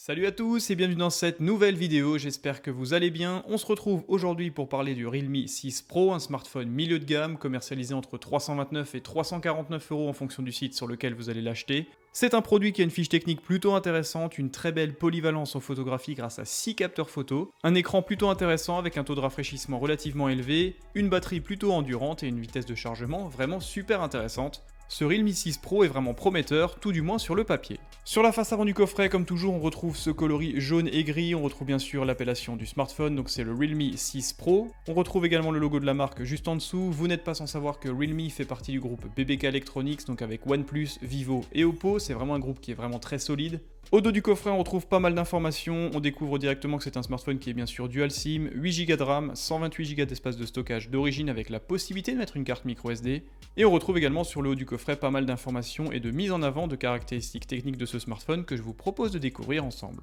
Salut à tous et bienvenue dans cette nouvelle vidéo, j'espère que vous allez bien. On se retrouve aujourd'hui pour parler du Realme 6 Pro, un smartphone milieu de gamme commercialisé entre 329 et 349 euros en fonction du site sur lequel vous allez l'acheter. C'est un produit qui a une fiche technique plutôt intéressante, une très belle polyvalence en photographie grâce à 6 capteurs photo, un écran plutôt intéressant avec un taux de rafraîchissement relativement élevé, une batterie plutôt endurante et une vitesse de chargement vraiment super intéressante. Ce Realme 6 Pro est vraiment prometteur, tout du moins sur le papier. Sur la face avant du coffret, comme toujours, on retrouve ce coloris jaune et gris, on retrouve bien sûr l'appellation du smartphone, donc c'est le Realme 6 Pro. On retrouve également le logo de la marque juste en dessous. Vous n'êtes pas sans savoir que Realme fait partie du groupe BBK Electronics, donc avec OnePlus, Vivo et Oppo, c'est vraiment un groupe qui est vraiment très solide. Au dos du coffret, on retrouve pas mal d'informations, on découvre directement que c'est un smartphone qui est bien sûr dual SIM, 8Go de RAM, 128Go d'espace de stockage d'origine avec la possibilité de mettre une carte micro SD, et on retrouve également sur le haut du coffret pas mal d'informations et de mise en avant de caractéristiques techniques de ce smartphone que je vous propose de découvrir ensemble.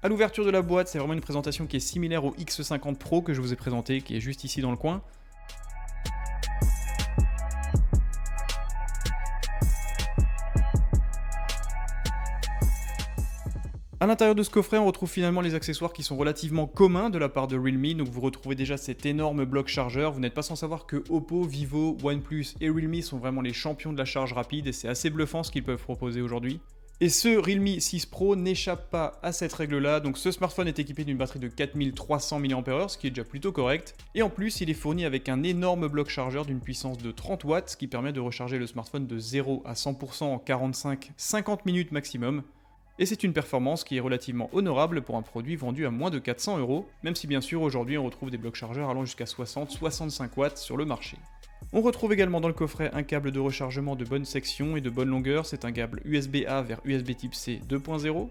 A l'ouverture de la boîte, c'est vraiment une présentation qui est similaire au X50 Pro que je vous ai présenté, qui est juste ici dans le coin. A l'intérieur de ce coffret, on retrouve finalement les accessoires qui sont relativement communs de la part de Realme, donc vous retrouvez déjà cet énorme bloc chargeur. Vous n'êtes pas sans savoir que Oppo, Vivo, OnePlus et Realme sont vraiment les champions de la charge rapide et c'est assez bluffant ce qu'ils peuvent proposer aujourd'hui. Et ce Realme 6 Pro n'échappe pas à cette règle-là, donc ce smartphone est équipé d'une batterie de 4300 mAh, ce qui est déjà plutôt correct, et en plus il est fourni avec un énorme bloc chargeur d'une puissance de 30 watts, ce qui permet de recharger le smartphone de 0 à 100% en 45-50 minutes maximum. Et c'est une performance qui est relativement honorable pour un produit vendu à moins de 400 euros, même si bien sûr aujourd'hui on retrouve des blocs chargeurs allant jusqu'à 60-65 watts sur le marché. On retrouve également dans le coffret un câble de rechargement de bonne section et de bonne longueur, c'est un câble USB-A vers USB Type C 2.0.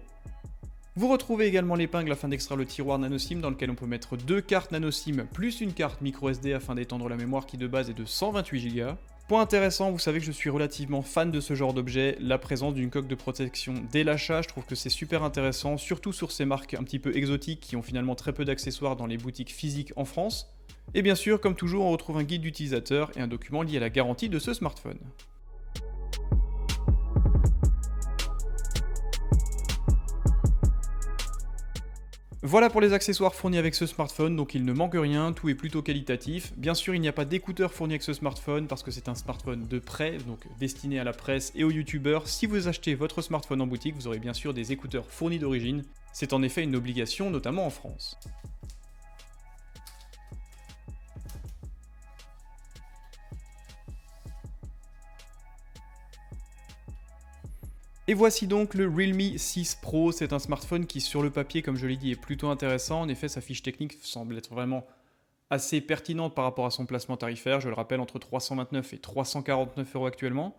Vous retrouvez également l'épingle afin d'extraire le tiroir nano-SIM dans lequel on peut mettre deux cartes nano-SIM plus une carte micro SD afin d'étendre la mémoire qui de base est de 128Go. Point intéressant, vous savez que je suis relativement fan de ce genre d'objet, la présence d'une coque de protection dès l'achat, je trouve que c'est super intéressant, surtout sur ces marques un petit peu exotiques qui ont finalement très peu d'accessoires dans les boutiques physiques en France. Et bien sûr, comme toujours, on retrouve un guide d'utilisateur et un document lié à la garantie de ce smartphone. Voilà pour les accessoires fournis avec ce smartphone, donc il ne manque rien, tout est plutôt qualitatif. Bien sûr, il n'y a pas d'écouteurs fournis avec ce smartphone parce que c'est un smartphone de prêt, donc destiné à la presse et aux youtubeurs. Si vous achetez votre smartphone en boutique, vous aurez bien sûr des écouteurs fournis d'origine. C'est en effet une obligation, notamment en France. Et voici donc le Realme 6 Pro, c'est un smartphone qui sur le papier, comme je l'ai dit, est plutôt intéressant. En effet, sa fiche technique semble être vraiment assez pertinente par rapport à son placement tarifaire, je le rappelle, entre 329 et 349 euros actuellement.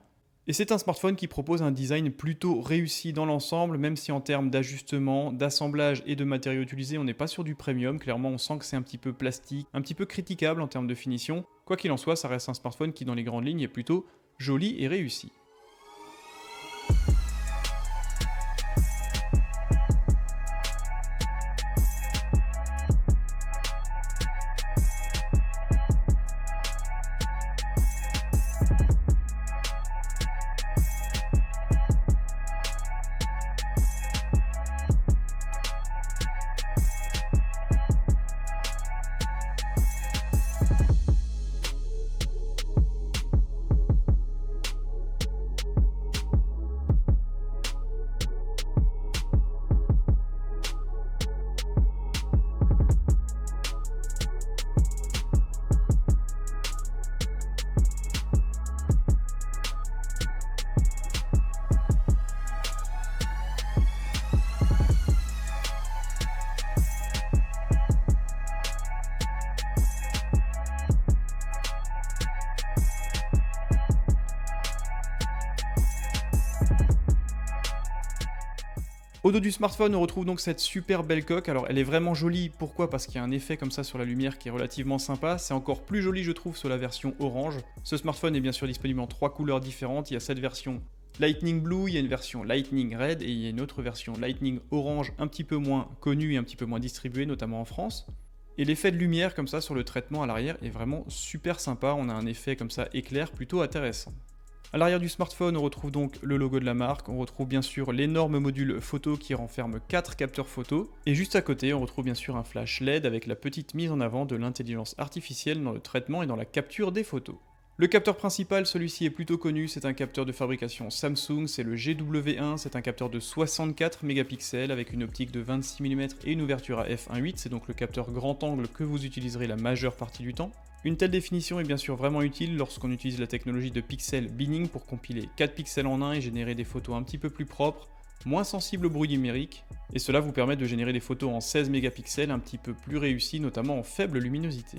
Et c'est un smartphone qui propose un design plutôt réussi dans l'ensemble, même si en termes d'ajustement, d'assemblage et de matériaux utilisés, on n'est pas sur du premium. Clairement, on sent que c'est un petit peu plastique, un petit peu critiquable en termes de finition. Quoi qu'il en soit, ça reste un smartphone qui dans les grandes lignes est plutôt joli et réussi. Au dos du smartphone, on retrouve donc cette super belle coque. Alors elle est vraiment jolie, pourquoi? Parce qu'il y a un effet comme ça sur la lumière qui est relativement sympa. C'est encore plus joli je trouve sur la version orange. Ce smartphone est bien sûr disponible en 3 couleurs différentes. Il y a cette version Lightning Blue, il y a une version Lightning Red et il y a une autre version Lightning Orange un petit peu moins connue et un petit peu moins distribuée, notamment en France. Et l'effet de lumière comme ça sur le traitement à l'arrière est vraiment super sympa, on a un effet comme ça éclair plutôt intéressant. À l'arrière du smartphone, on retrouve donc le logo de la marque, on retrouve bien sûr l'énorme module photo qui renferme 4 capteurs photo, et juste à côté, on retrouve bien sûr un flash LED avec la petite mise en avant de l'intelligence artificielle dans le traitement et dans la capture des photos. Le capteur principal, celui-ci est plutôt connu, c'est un capteur de fabrication Samsung, c'est le GW1, c'est un capteur de 64 mégapixels avec une optique de 26 mm et une ouverture à f1.8, c'est donc le capteur grand angle que vous utiliserez la majeure partie du temps. Une telle définition est bien sûr vraiment utile lorsqu'on utilise la technologie de pixel binning pour compiler 4 pixels en un et générer des photos un petit peu plus propres, moins sensibles au bruit numérique, et cela vous permet de générer des photos en 16 mégapixels un petit peu plus réussies, notamment en faible luminosité.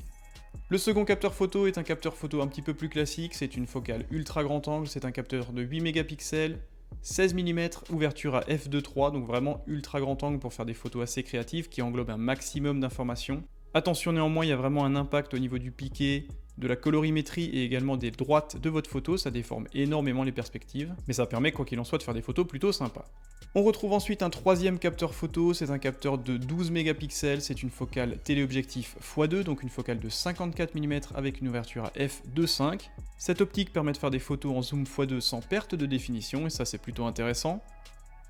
Le second capteur photo est un capteur photo un petit peu plus classique, c'est une focale ultra grand angle, c'est un capteur de 8 mégapixels, 16 mm, ouverture à f2.3, donc vraiment ultra grand angle pour faire des photos assez créatives qui englobent un maximum d'informations. Attention néanmoins, il y a vraiment un impact au niveau du piqué, de la colorimétrie et également des droites de votre photo, ça déforme énormément les perspectives, mais ça permet quoi qu'il en soit de faire des photos plutôt sympas. On retrouve ensuite un troisième capteur photo, c'est un capteur de 12 mégapixels, c'est une focale téléobjectif x2, donc une focale de 54 mm avec une ouverture à f2.5. Cette optique permet de faire des photos en zoom x2 sans perte de définition, et ça c'est plutôt intéressant.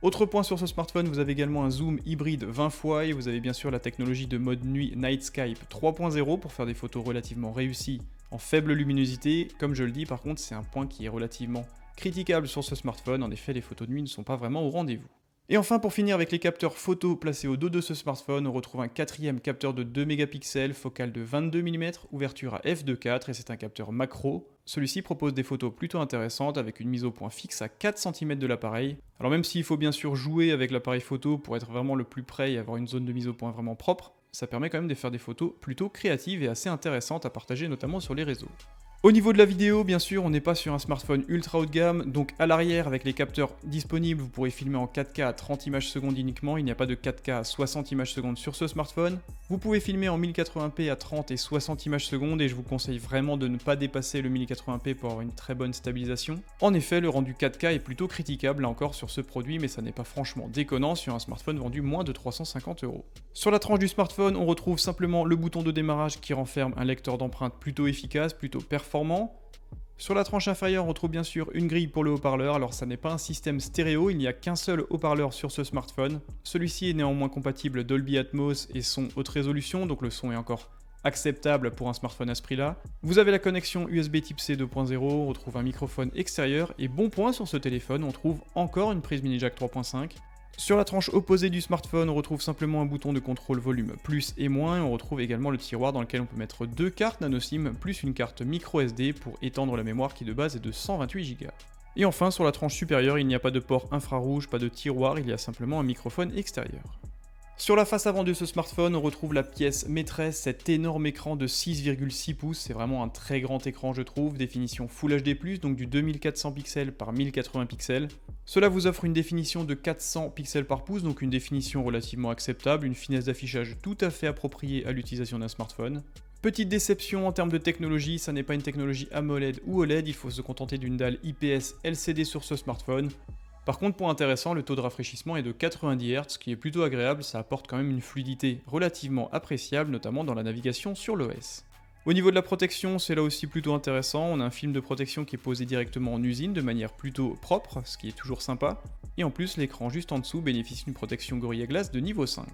Autre point sur ce smartphone, vous avez également un zoom hybride 20 fois et vous avez bien sûr la technologie de mode nuit Nightscape 3.0 pour faire des photos relativement réussies en faible luminosité. Comme je le dis, par contre, c'est un point qui est relativement critiquable sur ce smartphone. En effet, les photos de nuit ne sont pas vraiment au rendez-vous. Et enfin, pour finir avec les capteurs photo placés au dos de ce smartphone, on retrouve un quatrième capteur de 2 mégapixels, focale de 22 mm, ouverture à f2.4 et c'est un capteur macro. Celui-ci propose des photos plutôt intéressantes avec une mise au point fixe à 4 cm de l'appareil. Alors même s'il faut bien sûr jouer avec l'appareil photo pour être vraiment le plus près et avoir une zone de mise au point vraiment propre, ça permet quand même de faire des photos plutôt créatives et assez intéressantes à partager notamment sur les réseaux. Au niveau de la vidéo, bien sûr, on n'est pas sur un smartphone ultra haut de gamme, donc à l'arrière, avec les capteurs disponibles, vous pourrez filmer en 4K à 30 images secondes uniquement, il n'y a pas de 4K à 60 images secondes sur ce smartphone. Vous pouvez filmer en 1080p à 30 et 60 images secondes, et je vous conseille vraiment de ne pas dépasser le 1080p pour avoir une très bonne stabilisation. En effet, le rendu 4K est plutôt critiquable là encore sur ce produit, mais ça n'est pas franchement déconnant sur un smartphone vendu moins de 350 €. Sur la tranche du smartphone, on retrouve simplement le bouton de démarrage qui renferme un lecteur d'empreintes plutôt efficace, plutôt performant. Sur la tranche inférieure, on trouve bien sûr une grille pour le haut-parleur, alors ça n'est pas un système stéréo, il n'y a qu'un seul haut-parleur sur ce smartphone. Celui-ci est néanmoins compatible Dolby Atmos et son haute résolution, donc le son est encore acceptable pour un smartphone à ce prix-là. Vous avez la connexion USB Type C 2.0, on retrouve un microphone extérieur, et bon point sur ce téléphone, on trouve encore une prise mini jack 3.5. Sur la tranche opposée du smartphone, on retrouve simplement un bouton de contrôle volume plus et moins, et on retrouve également le tiroir dans lequel on peut mettre 2 cartes nano SIM plus une carte micro SD pour étendre la mémoire qui de base est de 128 Go. Et enfin, sur la tranche supérieure, il n'y a pas de port infrarouge, pas de tiroir, il y a simplement un microphone extérieur. Sur la face avant de ce smartphone, on retrouve la pièce maîtresse, cet énorme écran de 6,6 pouces, c'est vraiment un très grand écran je trouve, définition Full HD+, donc du 2400 pixels par 1080 pixels. Cela vous offre une définition de 400 pixels par pouce, donc une définition relativement acceptable, une finesse d'affichage tout à fait appropriée à l'utilisation d'un smartphone. Petite déception en termes de technologie, ça n'est pas une technologie AMOLED ou OLED, il faut se contenter d'une dalle IPS LCD sur ce smartphone. Par contre, point intéressant, le taux de rafraîchissement est de 90 Hz, ce qui est plutôt agréable, ça apporte quand même une fluidité relativement appréciable, notamment dans la navigation sur l'OS. Au niveau de la protection, c'est là aussi plutôt intéressant, on a un film de protection qui est posé directement en usine de manière plutôt propre, ce qui est toujours sympa, et en plus l'écran juste en dessous bénéficie d'une protection Gorilla Glass de niveau 5.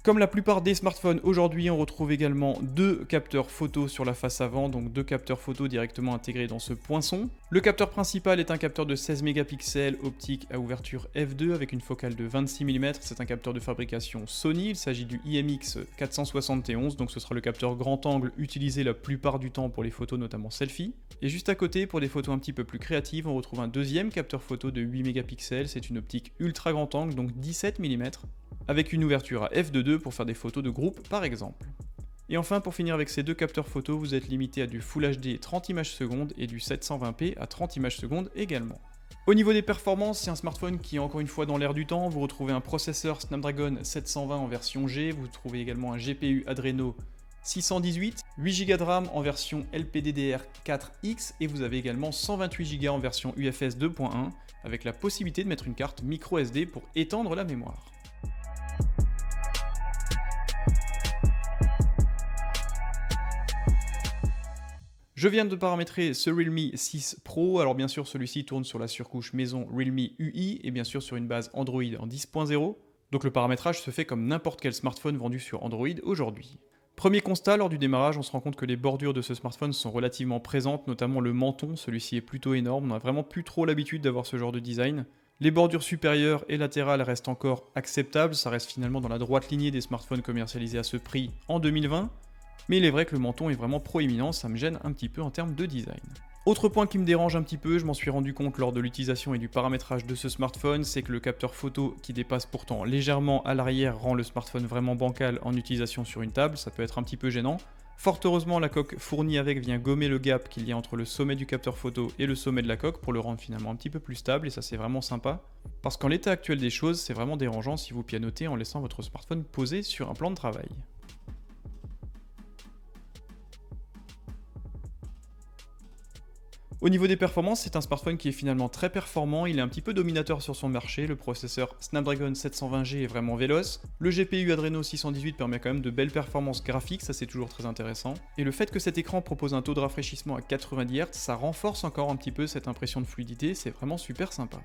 Comme la plupart des smartphones aujourd'hui, on retrouve également 2 capteurs photo sur la face avant, donc 2 capteurs photo directement intégrés dans ce poinçon. Le capteur principal est un capteur de 16 mégapixels optique à ouverture f2 avec une focale de 26 mm, c'est un capteur de fabrication Sony, il s'agit du IMX 471, donc ce sera le capteur grand angle utilisé la plupart du temps pour les photos notamment selfie. Et juste à côté, pour des photos un petit peu plus créatives, on retrouve un deuxième capteur photo de 8 mégapixels, c'est une optique ultra grand angle, donc 17 mm, avec une ouverture à f2.2 pour faire des photos de groupe par exemple. Et enfin, pour finir avec ces 2 capteurs photo, vous êtes limité à du Full HD 30 images secondes et du 720p à 30 images secondes également. Au niveau des performances, c'est un smartphone qui est encore une fois dans l'air du temps, vous retrouvez un processeur Snapdragon 720 en version G, vous trouvez également un GPU Adreno 618, 8 Go de RAM en version LPDDR4X et vous avez également 128 Go en version UFS 2.1 avec la possibilité de mettre une carte micro SD pour étendre la mémoire. Je viens de paramétrer ce Realme 6 Pro, alors bien sûr celui-ci tourne sur la surcouche maison Realme UI et bien sûr sur une base Android en 10.0, donc le paramétrage se fait comme n'importe quel smartphone vendu sur Android aujourd'hui. Premier constat, lors du démarrage, on se rend compte que les bordures de ce smartphone sont relativement présentes, notamment le menton, celui-ci est plutôt énorme, on n'a vraiment plus trop l'habitude d'avoir ce genre de design. Les bordures supérieures et latérales restent encore acceptables, ça reste finalement dans la droite lignée des smartphones commercialisés à ce prix en 2020. Mais il est vrai que le menton est vraiment proéminent, ça me gêne un petit peu en termes de design. Autre point qui me dérange un petit peu, je m'en suis rendu compte lors de l'utilisation et du paramétrage de ce smartphone, c'est que le capteur photo qui dépasse pourtant légèrement à l'arrière rend le smartphone vraiment bancal en utilisation sur une table, ça peut être un petit peu gênant. Fort heureusement, la coque fournie avec vient gommer le gap qu'il y a entre le sommet du capteur photo et le sommet de la coque pour le rendre finalement un petit peu plus stable et ça c'est vraiment sympa. Parce qu'en l'état actuel des choses, c'est vraiment dérangeant si vous pianotez en laissant votre smartphone posé sur un plan de travail. Au niveau des performances, c'est un smartphone qui est finalement très performant, il est un petit peu dominateur sur son marché, le processeur Snapdragon 720G est vraiment véloce, le GPU Adreno 618 permet quand même de belles performances graphiques, ça c'est toujours très intéressant, et le fait que cet écran propose un taux de rafraîchissement à 90 Hz, ça renforce encore un petit peu cette impression de fluidité, c'est vraiment super sympa.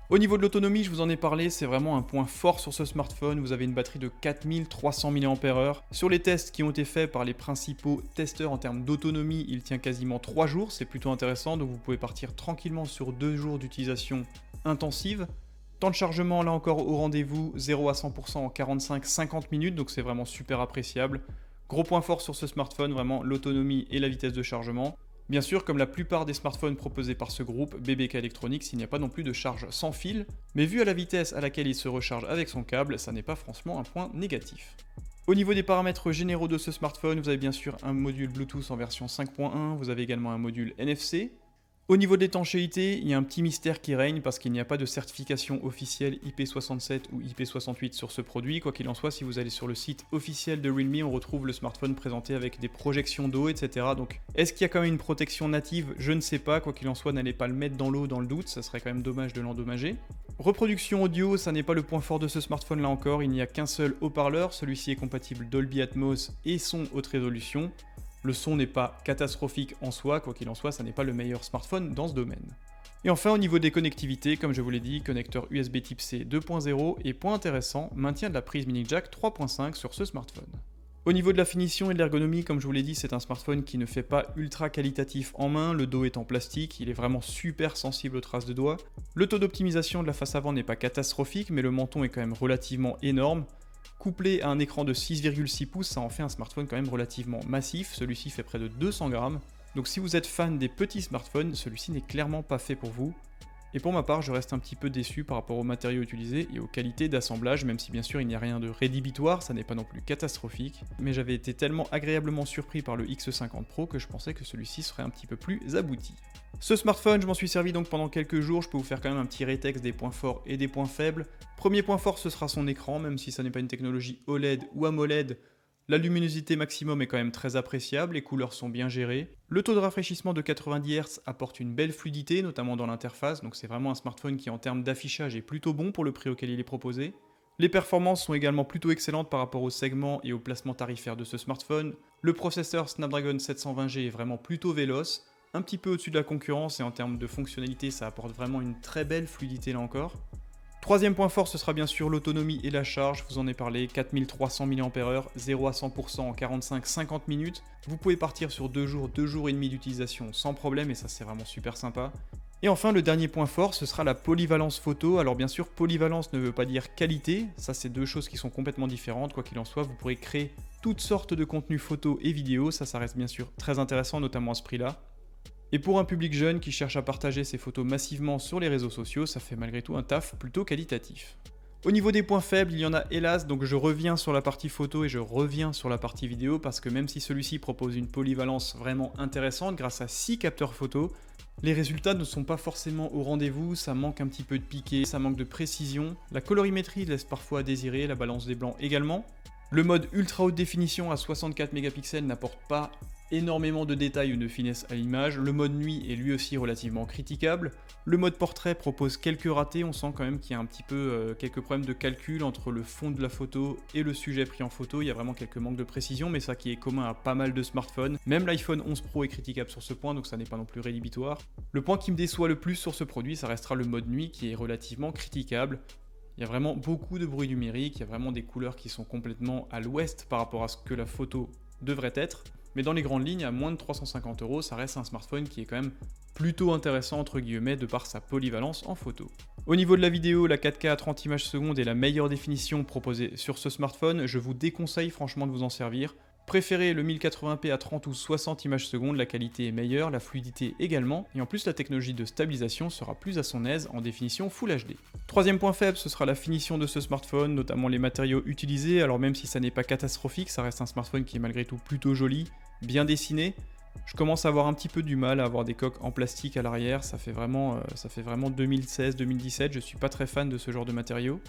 Au niveau de l'autonomie, je vous en ai parlé, c'est vraiment un point fort sur ce smartphone, vous avez une batterie de 4300 mAh. Sur les tests qui ont été faits par les principaux testeurs en termes d'autonomie, il tient quasiment 3 jours, c'est plutôt intéressant, donc vous pouvez partir tranquillement sur 2 jours d'utilisation intensive. Temps de chargement, là encore au rendez-vous, 0 à 100% en 45-50 minutes, donc c'est vraiment super appréciable. Gros point fort sur ce smartphone, vraiment l'autonomie et la vitesse de chargement. Bien sûr, comme la plupart des smartphones proposés par ce groupe, BBK Electronics, il n'y a pas non plus de charge sans fil, mais vu à la vitesse à laquelle il se recharge avec son câble, ça n'est pas franchement un point négatif. Au niveau des paramètres généraux de ce smartphone, vous avez bien sûr un module Bluetooth en version 5.1, vous avez également un module NFC. Au niveau de l'étanchéité, il y a un petit mystère qui règne parce qu'il n'y a pas de certification officielle IP67 ou IP68 sur ce produit. Quoi qu'il en soit, si vous allez sur le site officiel de Realme, on retrouve le smartphone présenté avec des projections d'eau, etc. Donc, est-ce qu'il y a quand même une protection native? Je ne sais pas. Quoi qu'il en soit, n'allez pas le mettre dans l'eau dans le doute, ça serait quand même dommage de l'endommager. Reproduction audio, ça n'est pas le point fort de ce smartphone là encore, il n'y a qu'un seul haut-parleur, celui-ci est compatible Dolby Atmos et son haute résolution. Le son n'est pas catastrophique en soi, quoi qu'il en soit, ça n'est pas le meilleur smartphone dans ce domaine. Et enfin, au niveau des connectivités, comme je vous l'ai dit, connecteur USB Type C 2.0 et point intéressant, maintien de la prise mini jack 3.5 sur ce smartphone. Au niveau de la finition et de l'ergonomie, comme je vous l'ai dit, c'est un smartphone qui ne fait pas ultra qualitatif en main, le dos est en plastique, il est vraiment super sensible aux traces de doigts. Le taux d'optimisation de la face avant n'est pas catastrophique, mais le menton est quand même relativement énorme. Couplé à un écran de 6,6 pouces, ça en fait un smartphone quand même relativement massif, celui-ci fait près de 200 grammes. Donc si vous êtes fan des petits smartphones, celui-ci n'est clairement pas fait pour vous. Et pour ma part, je reste un petit peu déçu par rapport aux matériaux utilisés et aux qualités d'assemblage, même si bien sûr il n'y a rien de rédhibitoire, ça n'est pas non plus catastrophique, mais j'avais été tellement agréablement surpris par le X50 Pro que je pensais que celui-ci serait un petit peu plus abouti. Ce smartphone, je m'en suis servi donc pendant quelques jours, je peux vous faire quand même un petit rétex des points forts et des points faibles. Premier point fort, ce sera son écran, même si ça n'est pas une technologie OLED ou AMOLED, la luminosité maximum est quand même très appréciable, les couleurs sont bien gérées. Le taux de rafraîchissement de 90 Hz apporte une belle fluidité, notamment dans l'interface, donc c'est vraiment un smartphone qui en termes d'affichage est plutôt bon pour le prix auquel il est proposé. Les performances sont également plutôt excellentes par rapport au segment et au placement tarifaire de ce smartphone. Le processeur Snapdragon 720G est vraiment plutôt véloce, un petit peu au-dessus de la concurrence et en termes de fonctionnalité ça apporte vraiment une très belle fluidité là encore. Troisième point fort, ce sera bien sûr l'autonomie et la charge, je vous en ai parlé, 4300 mAh, 0 à 100% en 45-50 minutes. Vous pouvez partir sur 2 jours et demi d'utilisation sans problème et ça c'est vraiment super sympa. Et enfin le dernier point fort, ce sera la polyvalence photo. Alors bien sûr, polyvalence ne veut pas dire qualité, ça c'est deux choses qui sont complètement différentes, quoi qu'il en soit, vous pourrez créer toutes sortes de contenus photos et vidéos, ça reste bien sûr très intéressant, notamment à ce prix-là. Et pour un public jeune qui cherche à partager ses photos massivement sur les réseaux sociaux, ça fait malgré tout un taf plutôt qualitatif. Au niveau des points faibles, il y en a hélas, donc je reviens sur la partie photo et je reviens sur la partie vidéo parce que même si celui-ci propose une polyvalence vraiment intéressante grâce à 6 capteurs photo, les résultats ne sont pas forcément au rendez-vous, ça manque un petit peu de piqué, ça manque de précision, la colorimétrie laisse parfois à désirer, la balance des blancs également. Le mode ultra haute définition à 64 mégapixels n'apporte pas énormément de détails ou de finesse à l'image. Le mode nuit est lui aussi relativement critiquable. Le mode portrait propose quelques ratés, on sent quand même qu'il y a un petit peu quelques problèmes de calcul entre le fond de la photo et le sujet pris en photo. Il y a vraiment quelques manques de précision, mais ça qui est commun à pas mal de smartphones. Même l'iPhone 11 Pro est critiquable sur ce point, donc ça n'est pas non plus rédhibitoire. Le point qui me déçoit le plus sur ce produit, ça restera le mode nuit qui est relativement critiquable. Il y a vraiment beaucoup de bruit numérique, il y a vraiment des couleurs qui sont complètement à l'ouest par rapport à ce que la photo devrait être. Mais dans les grandes lignes, à moins de 350 €, ça reste un smartphone qui est quand même plutôt intéressant entre guillemets de par sa polyvalence en photo. Au niveau de la vidéo, la 4K à 30 images secondes est la meilleure définition proposée sur ce smartphone. Je vous déconseille franchement de vous en servir. Préférez le 1080p à 30 ou 60 images secondes, la qualité est meilleure, la fluidité également, et en plus la technologie de stabilisation sera plus à son aise en définition Full HD. Troisième point faible, ce sera la finition de ce smartphone, notamment les matériaux utilisés. Alors même si ça n'est pas catastrophique, ça reste un smartphone qui est malgré tout plutôt joli, bien dessiné. Je commence à avoir un petit peu du mal à avoir des coques en plastique à l'arrière, ça fait vraiment 2016-2017, je suis pas très fan de ce genre de matériaux.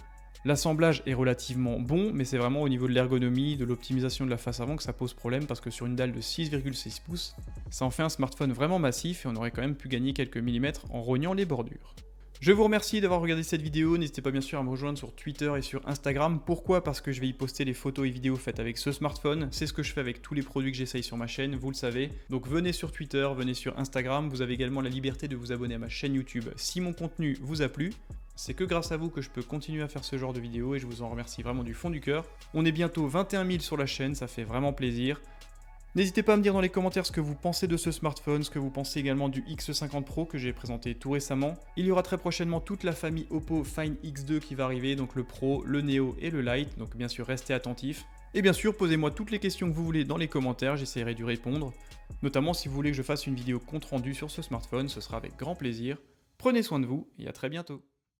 L'assemblage est relativement bon, mais c'est vraiment au niveau de l'ergonomie, de l'optimisation de la face avant que ça pose problème, parce que sur une dalle de 6,6 pouces, ça en fait un smartphone vraiment massif et on aurait quand même pu gagner quelques millimètres en rognant les bordures. Je vous remercie d'avoir regardé cette vidéo, n'hésitez pas bien sûr à me rejoindre sur Twitter et sur Instagram. Pourquoi ? Parce que je vais y poster les photos et vidéos faites avec ce smartphone, c'est ce que je fais avec tous les produits que j'essaye sur ma chaîne, vous le savez. Donc venez sur Twitter, venez sur Instagram, vous avez également la liberté de vous abonner à ma chaîne YouTube si mon contenu vous a plu. C'est que grâce à vous que je peux continuer à faire ce genre de vidéos et je vous en remercie vraiment du fond du cœur. On est bientôt 21 000 sur la chaîne, ça fait vraiment plaisir. N'hésitez pas à me dire dans les commentaires ce que vous pensez de ce smartphone, ce que vous pensez également du X50 Pro que j'ai présenté tout récemment. Il y aura très prochainement toute la famille Oppo Find X2 qui va arriver, donc le Pro, le Neo et le Lite, donc bien sûr restez attentifs. Et bien sûr, posez-moi toutes les questions que vous voulez dans les commentaires, j'essaierai d'y répondre. Notamment si vous voulez que je fasse une vidéo compte rendu sur ce smartphone, ce sera avec grand plaisir. Prenez soin de vous et à très bientôt.